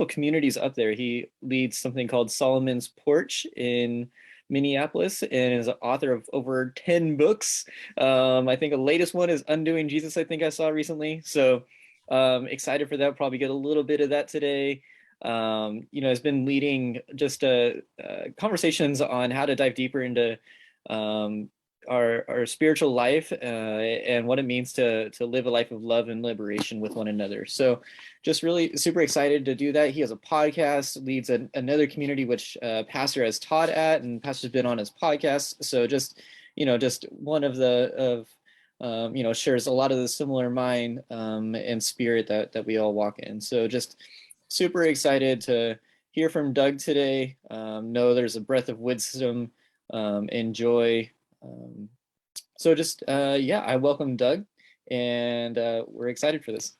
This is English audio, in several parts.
communities up there. He leads something called Solomon's Porch in Minneapolis and is an author of over 10 books. I think the latest one is Undoing Jesus, I think I saw recently. So excited for that. Probably get a little bit of that today. Has been leading just conversations on how to dive deeper into our spiritual life and what it means to live a life of love and liberation with one another. So just really super excited to do that. He has a podcast, leads another community which Pastor has taught at, and Pastor's been on his podcast. So just one of shares a lot of the similar mind and spirit that we all walk in. So just super excited to hear from Doug today. Know there's a breath of wisdom and joy. I welcome Doug, and we're excited for this.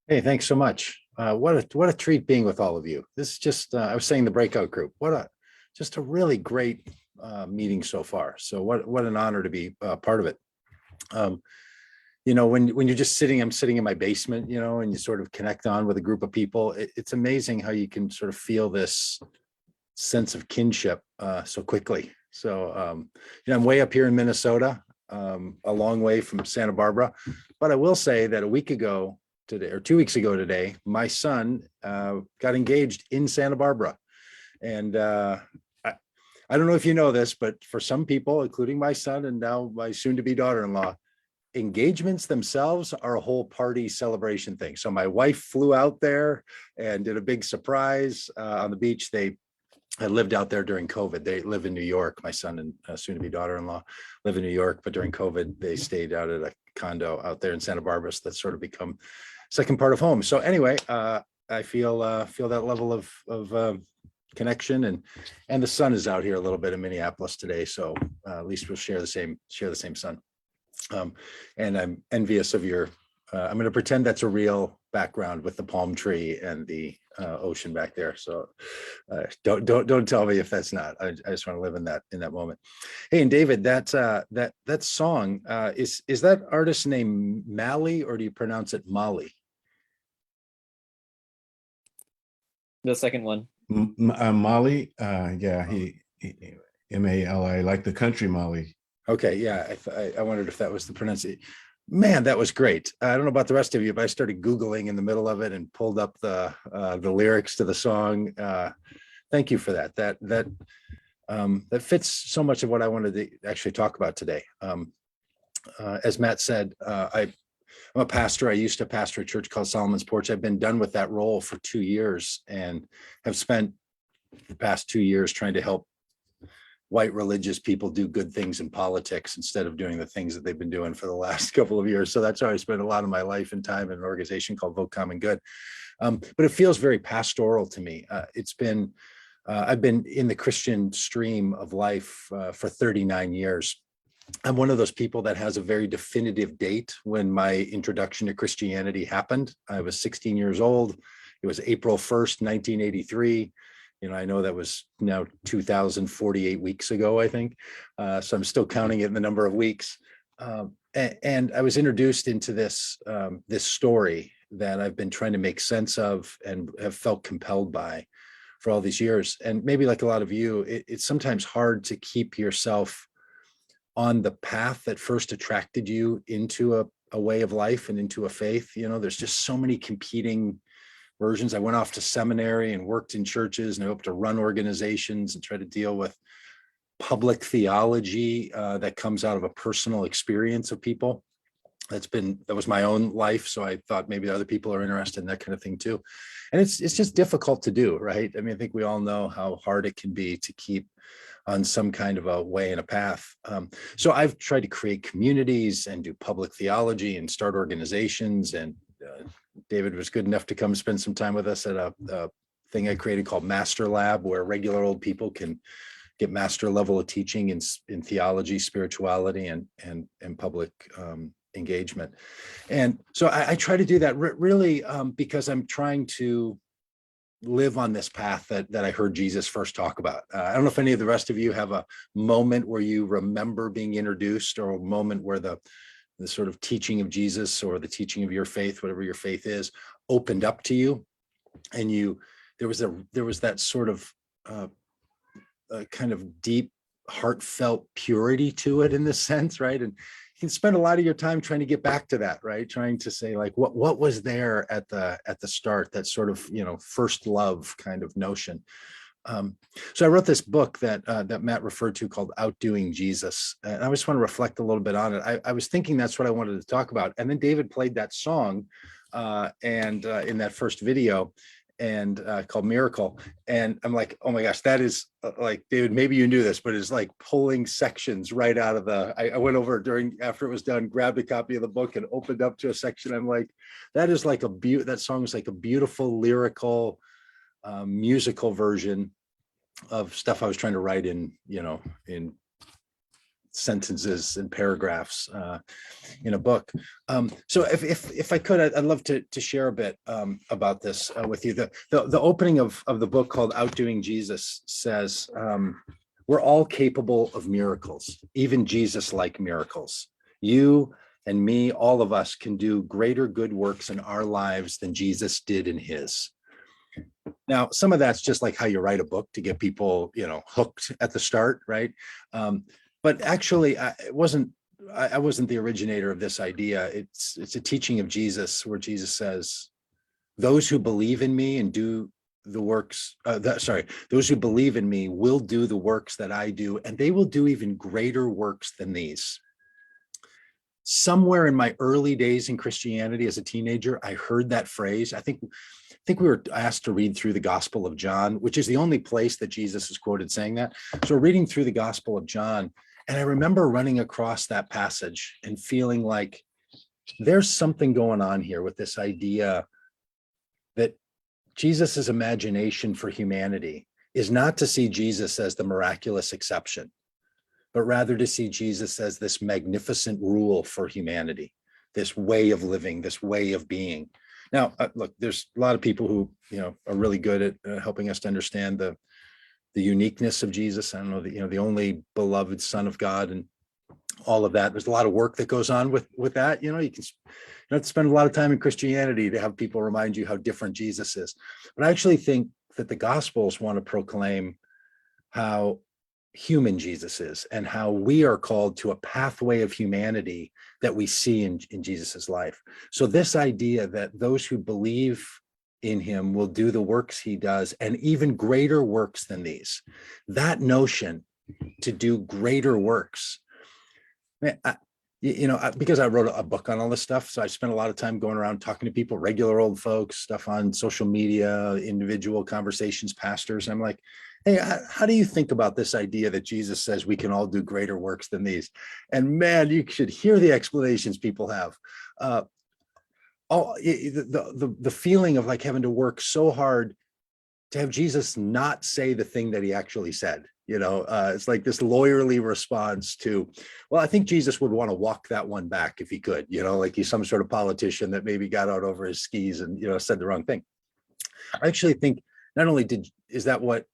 Hey, thanks so much. What a treat being with all of you. This is just, I was saying the breakout group, just a really great meeting so far. So what an honor to be part of it. When you're just sitting, I'm sitting in my basement, and you sort of connect on with a group of people. It's amazing how you can sort of feel this sense of kinship so quickly. So, I'm way up here in Minnesota, a long way from Santa Barbara, but I will say that a week ago today, or 2 weeks ago today, my son got engaged in Santa Barbara. And I don't know if you know this, but for some people, including my son and now my soon-to-be daughter-in-law, engagements themselves are a whole party celebration thing. So my wife flew out there and did a big surprise on the beach. I lived out there during COVID. They live in New York. My son and soon-to-be daughter-in-law live in New York, but during COVID, they stayed out at a condo out there in Santa Barbara. So that's sort of become second part of home. So anyway, I feel that level of connection, and the sun is out here a little bit in Minneapolis today. So at least we'll share the same sun. And I'm envious of your. I'm going to pretend that's a real background with the palm tree and the ocean back there. So don't tell me if that's not. I just want to live in that moment. Hey, and David, that song is that artist's name Mally, or do you pronounce it Molly? The second one. Molly. Yeah, he Mali, like the country Molly. Okay, yeah, I wondered if that was the pronunciation. Man, that was great. I don't know about the rest of you, but I started Googling in the middle of it and pulled up the lyrics to the song. Thank you for that. That fits so much of what I wanted to actually talk about today. As Matt said, I'm a pastor. I used to pastor a church called Solomon's Porch. I've been done with that role for 2 years and have spent the past 2 years trying to help white religious people do good things in politics instead of doing the things that they've been doing for the last couple of years. So that's how I spent a lot of my life and time in an organization called Vote Common Good. But it feels very pastoral to me. I've been in the Christian stream of life for 39 years. I'm one of those people that has a very definitive date when my introduction to Christianity happened. I was 16 years old. It was April 1st, 1983. I know that was now 2,048 weeks ago, I think. So I'm still counting it in the number of weeks. And I was introduced into this story that I've been trying to make sense of and have felt compelled by for all these years. And maybe like a lot of you, it's sometimes hard to keep yourself on the path that first attracted you into a way of life and into a faith. There's just so many competing versions. I went off to seminary and worked in churches, and I hope to run organizations and try to deal with public theology that comes out of a personal experience of people. That was my own life. So I thought maybe other people are interested in that kind of thing too. And it's just difficult to do, right? I mean, I think we all know how hard it can be to keep on some kind of a way and a path. So I've tried to create communities and do public theology and start organizations, and David was good enough to come spend some time with us at a thing I created called Master Lab, where regular old people can get master level of teaching in theology, spirituality, and public engagement. And so I try to do that really because I'm trying to live on this path that I heard Jesus first talk about. I don't know if any of the rest of you have a moment where you remember being introduced, or a moment where the sort of teaching of Jesus or the teaching of your faith, whatever your faith is, opened up to you and there was that sort of kind of deep, heartfelt purity to it in this sense, right? And you can spend a lot of your time trying to get back to that, right? Trying to say, like, what was there at the start, that sort of, first love kind of notion. So I wrote this book that Matt referred to called Outdoing Jesus. And I just want to reflect a little bit on it. I was thinking that's what I wanted to talk about. And then David played that song and in that first video, and called Miracle. And I'm like, oh my gosh, that is like, David, maybe you knew this, but it's like pulling sections right out of I went over after it was done, grabbed a copy of the book and opened up to a section. I'm like, that is like that song is like a beautiful lyrical musical version of stuff I was trying to write in sentences and paragraphs in a book. So if I could, I'd love to share a bit about this with you. The opening of the book, called Outdoing Jesus, says, we're all capable of miracles, even Jesus-like miracles. You and me, all of us, can do greater good works in our lives than Jesus did in his. Now, some of that's just like how you write a book to get people, hooked at the start, right? But actually, I wasn't the originator of this idea. It's a teaching of Jesus, where Jesus says, "Those who believe in me and do the works, those who believe in me will do the works that I do, and they will do even greater works than these." Somewhere in my early days in Christianity as a teenager, I heard that phrase. I think we were asked to read through the Gospel of John, which is the only place that Jesus is quoted saying that. So we're reading through the Gospel of John, and I remember running across that passage and feeling like there's something going on here with this idea that Jesus's imagination for humanity is not to see Jesus as the miraculous exception, but rather to see Jesus as this magnificent rule for humanity, this way of living, this way of being. Now, look, there's a lot of people who, are really good at helping us to understand the uniqueness of Jesus. I don't know, the only beloved Son of God and all of that. There's a lot of work that goes on with that. You can have to spend a lot of time in Christianity to have people remind you how different Jesus is. But I actually think that the Gospels want to proclaim how human Jesus is, and how we are called to a pathway of humanity that we see in Jesus's life. So this idea that those who believe in him will do the works he does, and even greater works than these, that notion to do greater works, man, because I wrote a book on all this stuff, so I spent a lot of time going around talking to people, regular old folks, stuff on social media, individual conversations, pastors. I'm like, hey, how do you think about this idea that Jesus says we can all do greater works than these? And man, you should hear the explanations people have. The feeling of like having to work so hard to have Jesus not say the thing that he actually said. It's like this lawyerly response to, well, I think Jesus would want to walk that one back if he could, like he's some sort of politician that maybe got out over his skis and, said the wrong thing. I actually think not only is that what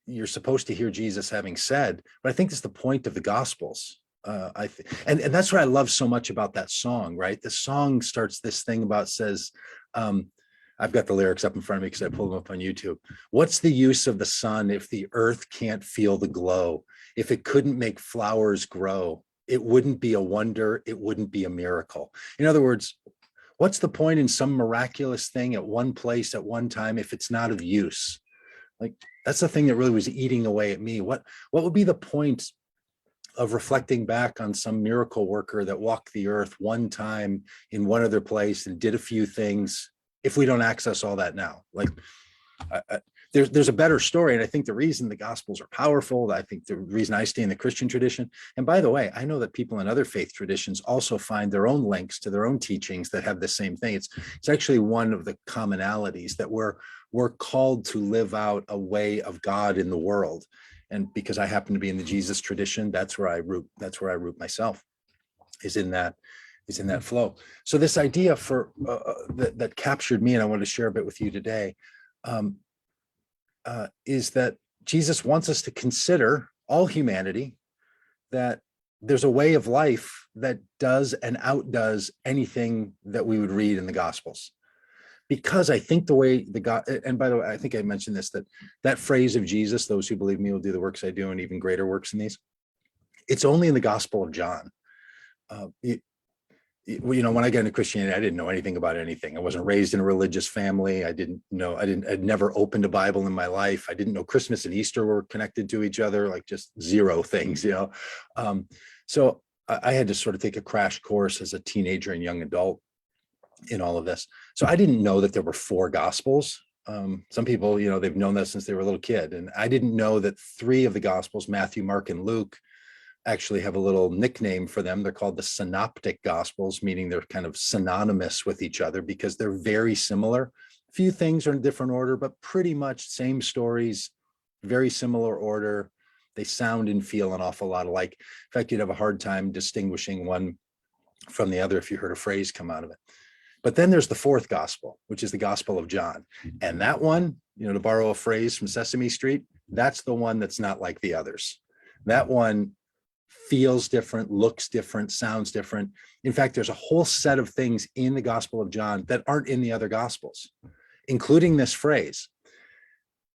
you're supposed to hear Jesus having said, but I think it's the point of the Gospels. And that's what I love so much about that song, right? The song starts this thing says, I've got the lyrics up in front of me because I pulled them up on YouTube. What's the use of the sun if the earth can't feel the glow? If it couldn't make flowers grow, it wouldn't be a wonder, it wouldn't be a miracle. In other words, what's the point in some miraculous thing at one place at one time if it's not of use? Like, that's the thing that really was eating away at me. What would be the point of reflecting back on some miracle worker that walked the earth one time in one other place and did a few things if we don't access all that now? Like, there's a better story. And I think the reason the Gospels are powerful, I think the reason I stay in the Christian tradition, and by the way, I know that people in other faith traditions also find their own links to their own teachings that have the same thing. It's actually one of the commonalities that we're called to live out a way of God in the world. And because I happen to be in the Jesus tradition, that's where I root myself, is in that flow. So this idea that captured me, and I want to share a bit with you today, is that Jesus wants us to consider all humanity, that there's a way of life that does and outdoes anything that we would read in the Gospels. because I think the way the God, and by the way, I think I mentioned this, that phrase of Jesus, those who believe me will do the works I do and even greater works than these. It's only in the Gospel of John. When I got into Christianity, I didn't know anything about anything. I wasn't raised in a religious family. I'd never opened a Bible in my life. I didn't know Christmas and Easter were connected to each other, like just zero things, So I had to sort of take a crash course as a teenager and young adult in all of this. So I didn't know that there were 4 Gospels. Some people, they've known that since they were a little kid. And I didn't know that 3 of the Gospels, Matthew, Mark, and Luke, actually have a little nickname for them. They're called the Synoptic Gospels, meaning they're kind of synonymous with each other because they're very similar. A few things are in different order, but pretty much same stories, very similar order. They sound and feel an awful lot alike. In fact, you'd have a hard time distinguishing one from the other if you heard a phrase come out of it. But then there's the 4th Gospel, which is the Gospel of John. And that one, to borrow a phrase from Sesame Street, that's the one that's not like the others. That one feels different, looks different, sounds different. In fact, there's a whole set of things in the Gospel of John that aren't in the other Gospels, including this phrase.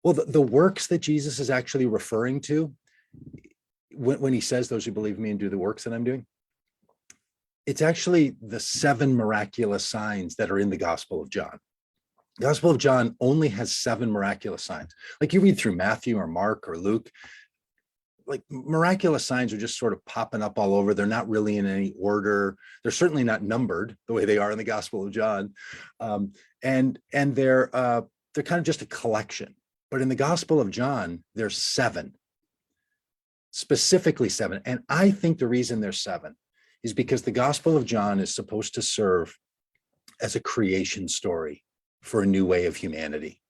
Well, the works that Jesus is actually referring to when he says, those who believe me and do the works that I'm doing, it's actually the 7 miraculous signs that are in the Gospel of John. The Gospel of John only has 7 miraculous signs. Like you read through Matthew or Mark or Luke, like miraculous signs are just sort of popping up all over. They're not really in any order. They're certainly not numbered the way they are in the Gospel of John. And they're kind of just a collection. But in the Gospel of John, there's 7, specifically 7. And I think the reason there's 7 is because the Gospel of John is supposed to serve as a creation story for a new way of humanity.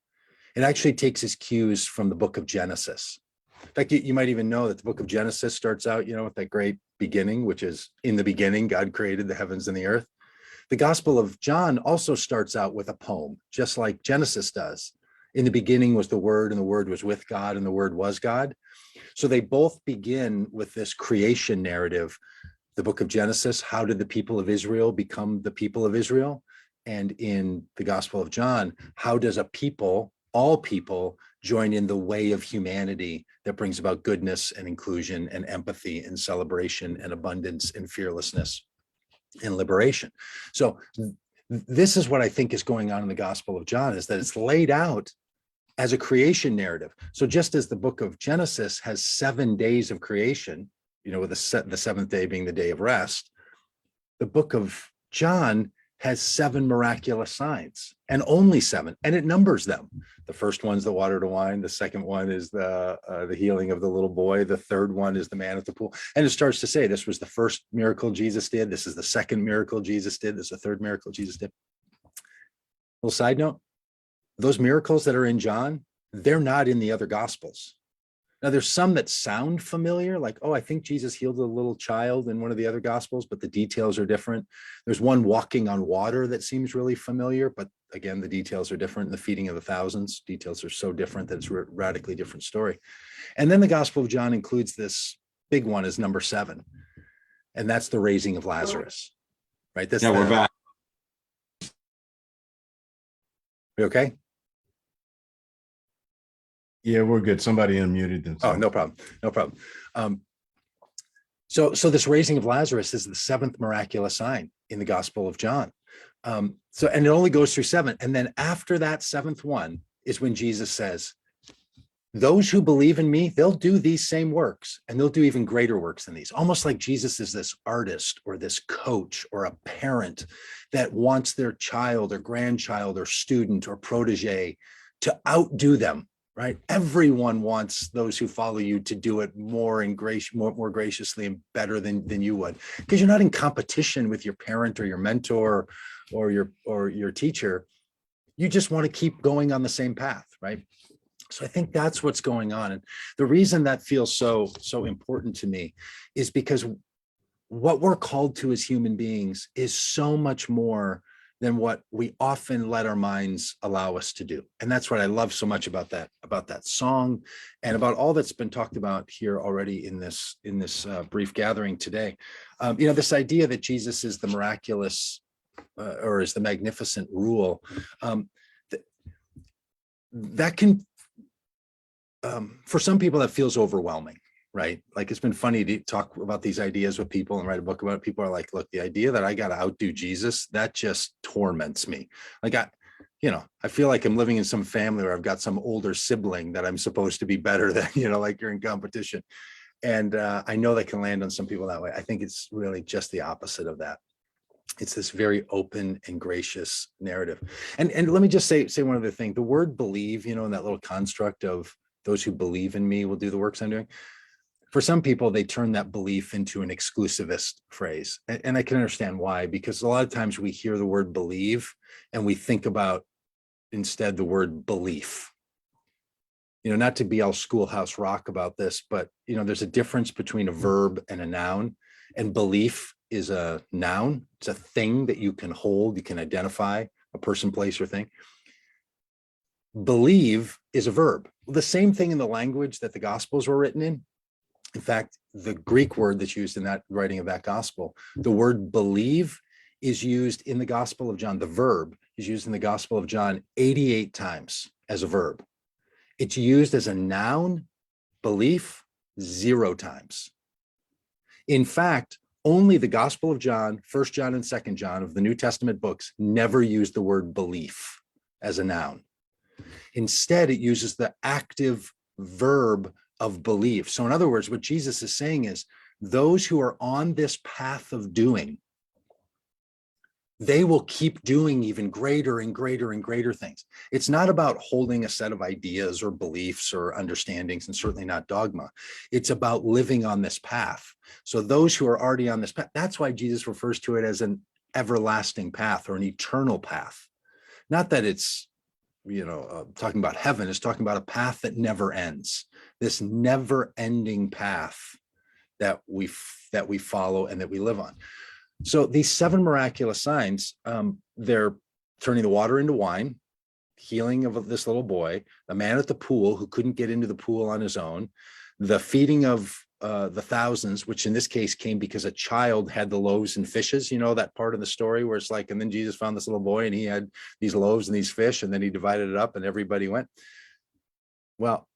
It actually takes its cues from the book of Genesis. In fact, you might even know that the book of Genesis starts out, with that great beginning, which is in the beginning, God created the heavens and the earth. The Gospel of John also starts out with a poem, just like Genesis does. In the beginning was the Word, and the Word was with God, and the Word was God. So they both begin with this creation narrative. The book of Genesis, how did the people of Israel become the people of Israel? And in the Gospel of John, how does a people, all people, join in the way of humanity that brings about goodness and inclusion and empathy and celebration and abundance and fearlessness and liberation? So this is what I think is going on in the Gospel of John, is that it's laid out as a creation narrative. So just as the book of Genesis has 7 days of creation, with the 7th day being the day of rest, the book of John has 7 miraculous signs, and only 7, and it numbers them. The first one's the water to wine. The second one is the healing of the little boy. The third one is the man at the pool. And it starts to say, this was the first miracle Jesus did. This is the second miracle Jesus did. This is the third miracle Jesus did. Little side note, those miracles that are in John, they're not in the other Gospels. Now, there's some that sound familiar, like, I think Jesus healed a little child in one of the other Gospels, but the details are different. There's one walking on water that seems really familiar, but again, the details are different. The feeding of the thousands, details are so different that it's a radically different story. And then the Gospel of John includes this big one as number 7, and that's the raising of Lazarus, right? That's we're back. You okay? Yeah, we're good. Somebody unmuted themselves. Oh, no problem. So this raising of Lazarus is the 7th miraculous sign in the Gospel of John. And it only goes through 7. And then after that 7th one is when Jesus says, those who believe in me, they'll do these same works, and they'll do even greater works than these. Almost like Jesus is this artist or this coach or a parent that wants their child or grandchild or student or protege to outdo them. Right? Everyone wants those who follow you to do it more graciously and better than you would, because you're not in competition with your parent or your mentor or your teacher. You just want to keep going on the same path, right? So I think that's what's going on. And the reason that feels so important to me is because what we're called to as human beings is so much more than what we often let our minds allow us to do. And that's what I love so much about that song and about all that's been talked about here already in this brief gathering today. This idea that Jesus is the miraculous or as the magnificent rule, that can, for some people, that feels overwhelming, right? Like, it's been funny to talk about these ideas with people and write a book about it. People are like, look, the idea that I got to outdo Jesus, that just torments me. Like, I feel like I'm living in some family where I've got some older sibling that I'm supposed to be better than, like you're in competition. And I know that can land on some people that way. I think it's really just the opposite of that. It's this very open and gracious narrative. And let me just say one other thing. The word believe, in that little construct of those who believe in me will do the works I'm doing. For some people, they turn that belief into an exclusivist phrase. And I can understand why, because a lot of times we hear the word believe and we think about instead the word belief. Not to be all Schoolhouse Rock about this, but there's a difference between a verb and a noun, and belief is a noun. It's a thing that you can hold, you can identify, a person, place, or thing. Believe is a verb. The same thing in the language that the Gospels were written in. In fact, the Greek word that's used in that writing of that gospel, the word believe is used in the Gospel of John. The verb is used in the Gospel of John 88 times as a verb. It's used as a noun, belief, 0 times. In fact, only the Gospel of John, 1 John and 2 John of the New Testament books never use the word belief as a noun. Instead, it uses the active verb of belief. So in other words, what Jesus is saying is, those who are on this path of doing, they will keep doing even greater and greater and greater things. It's not about holding a set of ideas or beliefs or understandings, and certainly not dogma. It's about living on this path. So those who are already on this path, that's why Jesus refers to it as an everlasting path or an eternal path. Not that it's, talking about heaven, it's talking about a path that never ends. This never-ending path that we follow and that we live on. So these 7 miraculous signs, they're turning the water into wine, healing of this little boy, the man at the pool who couldn't get into the pool on his own, the feeding of the thousands, which in this case came because a child had the loaves and fishes, that part of the story where it's like, and then Jesus found this little boy and he had these loaves and these fish, and then he divided it up and everybody went. Well,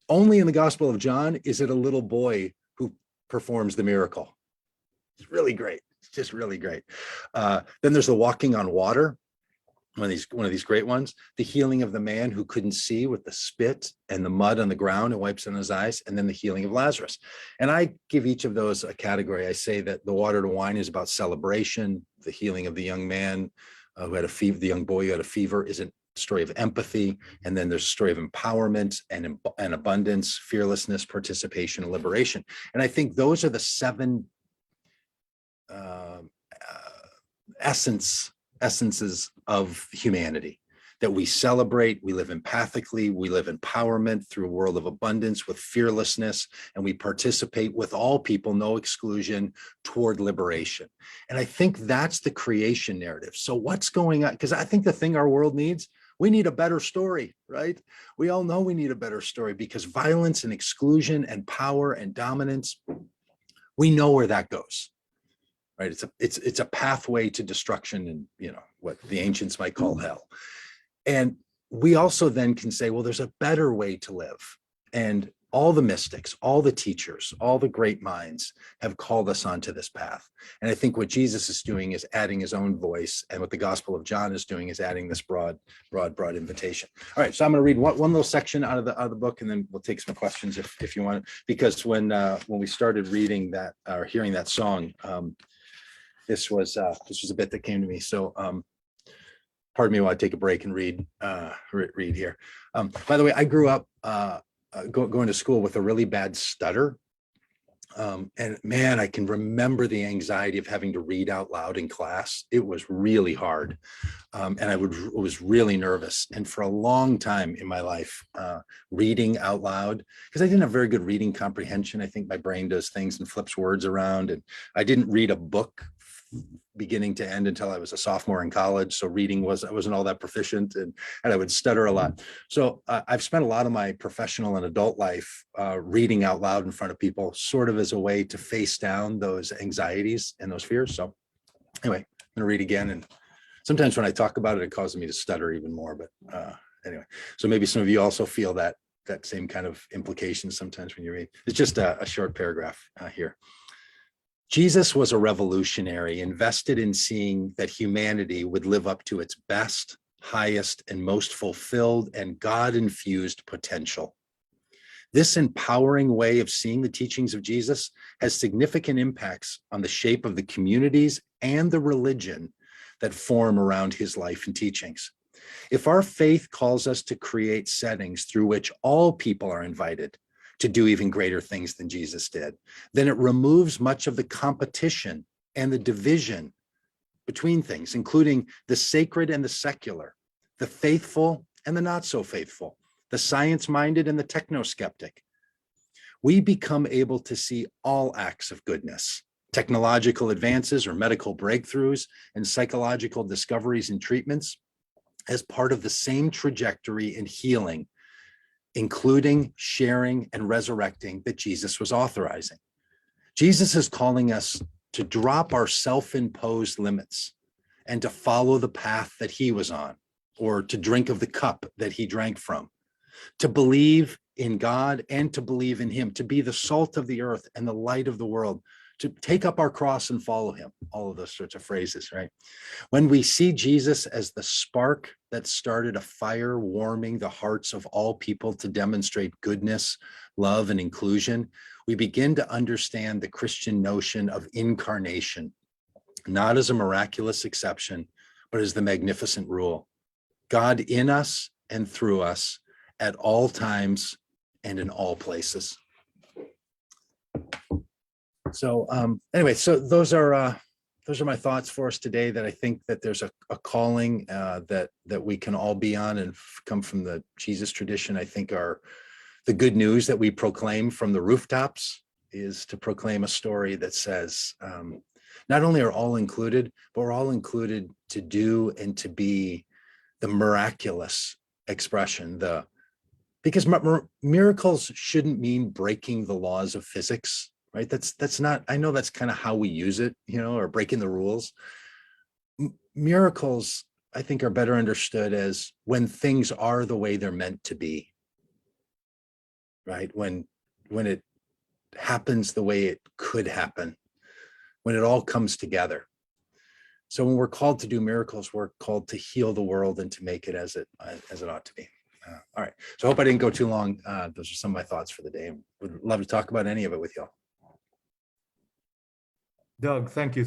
only in the Gospel of John is it a little boy who performs the miracle. It's really great. It's just really great. Then there's the walking on water, one of these great ones, the healing of the man who couldn't see with the spit and the mud on the ground and wipes on his eyes, and then the healing of Lazarus. And I give each of those a category. I say that the water to wine is about celebration. The healing of the young man who had a fever, the young boy who had a fever, is a story of empathy. And then there's a story of empowerment and abundance, fearlessness, participation, and liberation. And I think those are the 7 essences of humanity that we celebrate. We live empathically, we live empowerment through a world of abundance with fearlessness, and we participate with all people, no exclusion, toward liberation. And I think that's the creation narrative. So what's going on? Because I think the thing our world needs, we need a better story, right? We all know we need a better story, because violence and exclusion and power and dominance, we know where that goes. Right? It's a pathway to destruction and, what the ancients might call hell. And we also then can say, well, there's a better way to live. And all the mystics, all the teachers, all the great minds have called us onto this path. And I think what Jesus is doing is adding his own voice, and what the Gospel of John is doing is adding this broad invitation. All right, so I'm going to read one little section out of the book, and then we'll take some questions if you want. Because when we started reading that or hearing that song, this was a bit that came to me. So pardon me while I take a break and read here. By the way, I grew up going to school with a really bad stutter. And man, I can remember the anxiety of having to read out loud in class. It was really hard. And I was really nervous. And for a long time in my life, reading out loud, because I didn't have very good reading comprehension. I think my brain does things and flips words around. And I didn't read a book beginning to end until I was a sophomore in college. So reading I wasn't all that proficient, and I would stutter a lot. So I've spent a lot of my professional and adult life reading out loud in front of people, sort of as a way to face down those anxieties and those fears. So anyway, going to read again. And sometimes when I talk about it, it causes me to stutter even more. But anyway, so maybe some of you also feel that same kind of implication sometimes when you read. It's just a short paragraph here. Jesus was a revolutionary, invested in seeing that humanity would live up to its best, highest, and most fulfilled and God-infused potential. This empowering way of seeing the teachings of Jesus has significant impacts on the shape of the communities and the religion that form around his life and teachings. If our faith calls us to create settings through which all people are invited to do even greater things than Jesus did, then it removes much of the competition and the division between things, including the sacred and the secular, the faithful and the not so faithful, the science-minded and the techno-skeptic. We become able to see all acts of goodness, technological advances or medical breakthroughs, and psychological discoveries and treatments as part of the same trajectory in healing, including sharing and resurrecting that Jesus was authorizing. Jesus is calling us to drop our self-imposed limits and to follow the path that he was on, or to drink of the cup that he drank from, to believe in God and to believe in him, to be the salt of the earth and the light of the world, to take up our cross and follow him, all of those sorts of phrases, right? When we see Jesus as the spark that started a fire warming the hearts of all people to demonstrate goodness, love, and inclusion, we begin to understand the Christian notion of incarnation, not as a miraculous exception, but as the magnificent rule. God in us and through us at all times and in all places. So anyway, so those are my thoughts for us today, that I think that there's a calling that we can all be on and come from the Jesus tradition. I think the good news that we proclaim from the rooftops is to proclaim a story that says not only are all included, but we're all included to do and to be the miraculous expression, because miracles shouldn't mean breaking the laws of physics, right? That's not, I know that's kind of how we use it, or breaking the rules. Miracles, I think, are better understood as when things are the way they're meant to be, right? When it happens the way it could happen, when it all comes together. So when we're called to do miracles, we're called to heal the world and to make it as it ought to be. All right. So I hope I didn't go too long. Those are some of my thoughts for the day. Would love to talk about any of it with y'all. Doug, thank you